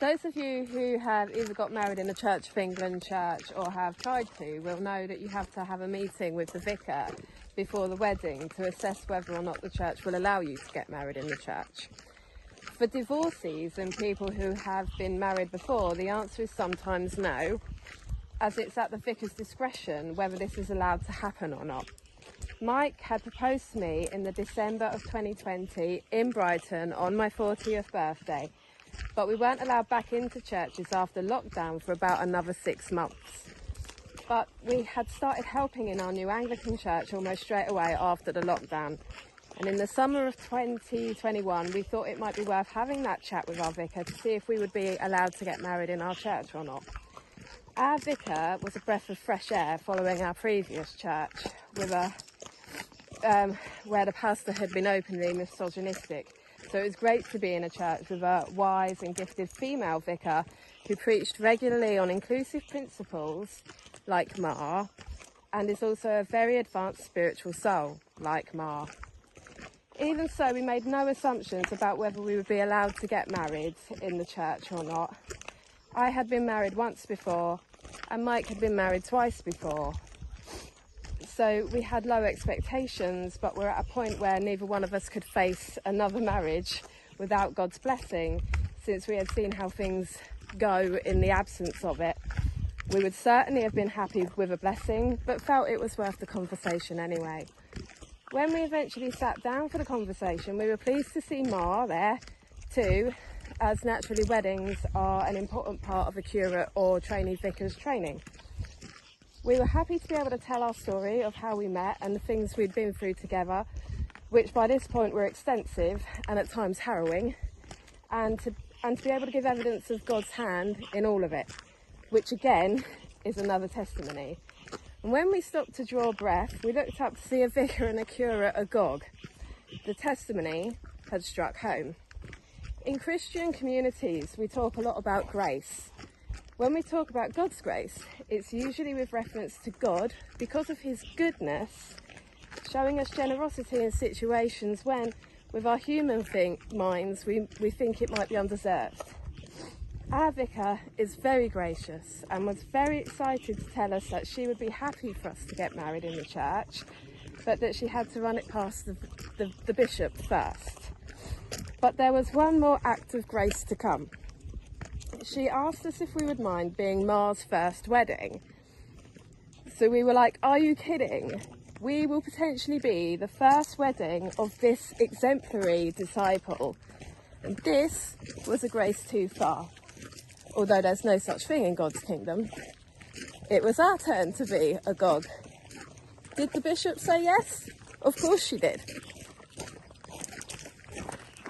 Those of you who have either got married in a Church of England church or have tried to will know that you have to have a meeting with the vicar before the wedding to assess whether or not the church will allow you to get married in the church. For divorcees and people who have been married before, the answer is sometimes no, as it's at the vicar's discretion whether this is allowed to happen or not. Mike had proposed to me in the December of 2020 in Brighton on my 40th birthday, but we weren't allowed back into churches after lockdown for about another 6 months. But we had started helping in our new Anglican church almost straight away after the lockdown. And in the summer of 2021, we thought it might be worth having that chat with our vicar to see if we would be allowed to get married in our church or not. Our vicar was a breath of fresh air following our previous church with where the pastor had been openly misogynistic. So it was great to be in a church with a wise and gifted female vicar who preached regularly on inclusive principles like Ma, and is also a very advanced spiritual soul like Ma. Even so, we made no assumptions about whether we would be allowed to get married in the church or not. I had been married once before, and Mike had been married twice before. So we had low expectations, but we're at a point where neither one of us could face another marriage without God's blessing, since we had seen how things go in the absence of it. We would certainly have been happy with a blessing, but felt it was worth the conversation anyway. When we eventually sat down for the conversation, we were pleased to see Ma there too, as naturally weddings are an important part of a curate or trainee vicar's training. We were happy to be able to tell our story of how we met and the things we'd been through together, which by this point were extensive and at times harrowing, and to be able to give evidence of God's hand in all of it, which again is another testimony. And when we stopped to draw breath, we looked up to see a vicar and a curate agog. The testimony had struck home. In Christian communities, we talk a lot about grace. When we talk about God's grace, it's usually with reference to God because of his goodness, showing us generosity in situations when, with our human minds, we think it might be undeserved. Our vicar is very gracious and was very excited to tell us that she would be happy for us to get married in the church, but that she had to run it past the bishop first. But there was one more act of grace to come. She asked us if we would mind being Ma's first wedding. So we were like, are you kidding? We will potentially be the first wedding of this exemplary disciple. And this was a grace too far. Although there's no such thing in God's kingdom. It was our turn to be agog. Did the bishop say yes? Of course she did.